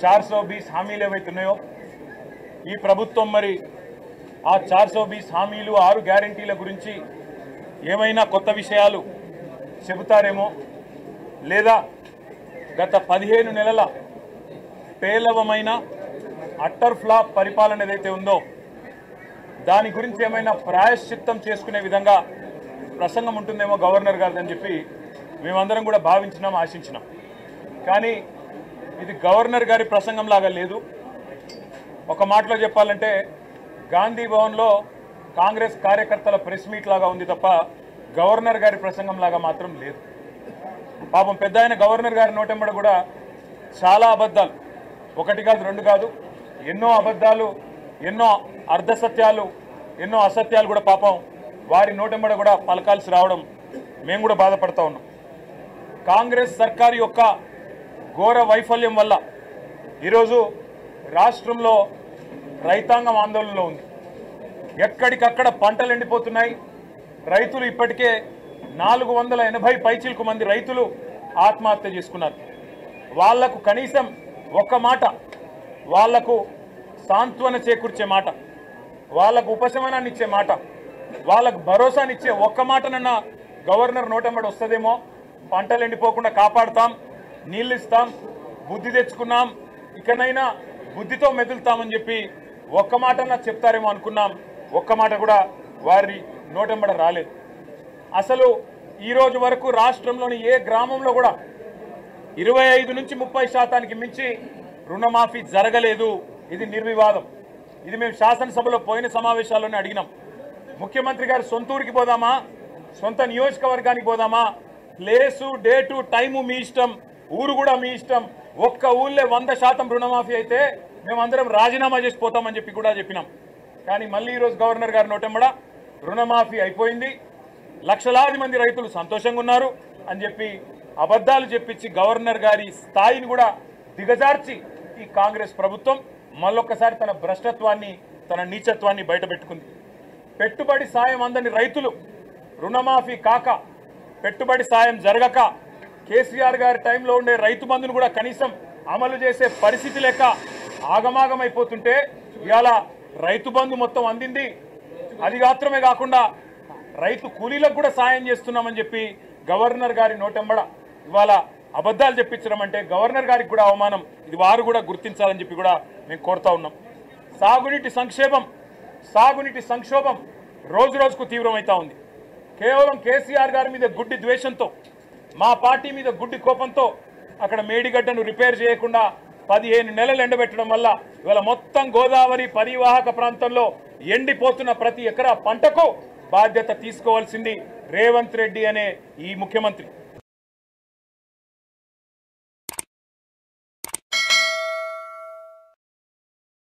420 హామీలు ఏవైతున్నాయో ఈ ప్రభుత్వం మరి ఆ 420 హామీలు 6 గ్యారెంటీల గురించి ఏమైనా కొత్త విషయాలు చెబుతారేమో లేదా గత 15 నెలల పేలవమైన అట్టర్ ఫ్లాప్ పరిపాలన ఏదైతే ఉందో దాని గురించి ఏమైనా ప్రాయశ్చిత్తం చేసుకునే విధంగా ప్రసంగం ఉంటుందేమో గవర్నర్ గారిది అని చెప్పి మేమందరం కూడా భావించినాం, ఆశించినాం. కానీ ఇది గవర్నర్ గారి ప్రసంగం లాగా లేదు. ఒక మాటలో చెప్పాలంటే గాంధీ భవన్లో కాంగ్రెస్ కార్యకర్తల ప్రెస్ మీట్ లాగా ఉంది తప్ప గవర్నర్ గారి ప్రసంగం లాగా మాత్రం లేదు. పాపం పెద్ద ఆయన గవర్నర్ గారి నోటెంబడ కూడా చాలా అబద్ధాలు, ఒకటి కాదు రెండు కాదు, ఎన్నో అబద్ధాలు, ఎన్నో అర్ధసత్యాలు, ఎన్నో అసత్యాలు కూడా పాపం వారి నోటెంబడ కూడా పలకాల్సి రావడం మేము కూడా బాధపడతా ఉన్నాం. కాంగ్రెస్ సర్కారు యొక్క ఘోర వైఫల్యం వల్ల ఈరోజు రాష్ట్రంలో రైతాంగం ఆందోళనలో ఉంది. ఎక్కడికక్కడ పంటలు ఎండిపోతున్నాయి. రైతులు ఇప్పటికే 480 పైచిలకు మంది రైతులు ఆత్మహత్య చేసుకున్నారు. వాళ్లకు కనీసం ఒక్క మాట, వాళ్లకు సాంత్వన చేకూర్చే మాట, వాళ్లకు ఉపశమనాన్ని ఇచ్చే మాట, వాళ్ళకు భరోసానిచ్చే ఒక్క మాటనన్న గవర్నర్ నోటెంబడి వస్తుందేమో. పంటలు ఎండిపోకుండా కాపాడుతాం, నీళ్ళు ఇస్తాం, బుద్ధి తెచ్చుకున్నాం, ఇకనైనా బుద్ధితో మెదులుతామని చెప్పి ఒక్క మాటన్నా చెప్తారేమో అనుకున్నాం. ఒక్క మాట కూడా వారి నోటెంబడ రాలేదు. అసలు ఈరోజు వరకు రాష్ట్రంలోని ఏ గ్రామంలో కూడా 25 నుంచి 30% మించి రుణమాఫీ జరగలేదు. ఇది నిర్వివాదం. ఇది మేము శాసనసభలో పోయిన సమావేశాల్లోనే అడిగినాం. ముఖ్యమంత్రి గారు సొంత ఊరికి పోదామా, సొంత నియోజకవర్గానికి పోదామా, ప్లేసు, డేటు, టైము మీ ఇష్టం, ఊరు కూడా మీ ఇష్టం. ఒక్క ఊళ్ళే 100% రుణమాఫీ అయితే మేమందరం రాజీనామా చేసిపోతామని చెప్పి కూడా చెప్పినాం. కానీ మళ్ళీ ఈరోజు గవర్నర్ గారి నోటెంబడ రుణమాఫీ అయిపోయింది, లక్షలాది మంది రైతులు సంతోషంగా ఉన్నారు అని చెప్పి అబద్ధాలు చెప్పించి గవర్నర్ గారి స్థాయిని కూడా దిగజార్చి ఈ కాంగ్రెస్ ప్రభుత్వం మళ్ళొక్కసారి తన భ్రష్టత్వాన్ని, తన నీచత్వాన్ని బయటపెట్టుకుంది. పెట్టుబడి సాయం అందని రైతులు రుణమాఫీ కాక, పెట్టుబడి సాయం జరగక, కేసీఆర్ గారి టైంలో ఉండే రైతు బంధును కూడా కనీసం అమలు చేసే పరిస్థితి లేక ఆగమాగమైపోతుంటే ఇవాళ రైతు బంధు మొత్తం అందింది. అది మాత్రమే కాకుండా రైతు కూలీలకు కూడా సాయం చేస్తున్నామని చెప్పి గవర్నర్ గారి నోటెంబడ ఇవాళ అబద్ధాలు చెప్పించడం అంటే గవర్నర్ గారికి కూడా అవమానం. ఇది వారు కూడా గుర్తించాలని చెప్పి కూడా మేము కోరుతా ఉన్నాం. సాగునీటి సంక్షోభం రోజు రోజుకు తీవ్రమవుతా ఉంది. కేవలం కేసీఆర్ గారి మీద గుడ్డి ద్వేషంతో, మా పార్టీ మీద గుడ్డి కోపంతో అక్కడ మేడిగడ్డను రిపేర్ చేయకుండా 15 నెలలు ఎండబెట్టడం వల్ల ఇవాళ మొత్తం గోదావరి పరివాహక ప్రాంతంలో ఎండిపోతున్న ప్రతి ఎకరా పంటకు బాధ్యత తీసుకోవాల్సింది రేవంత్ రెడ్డి అనే ఈ ముఖ్యమంత్రి.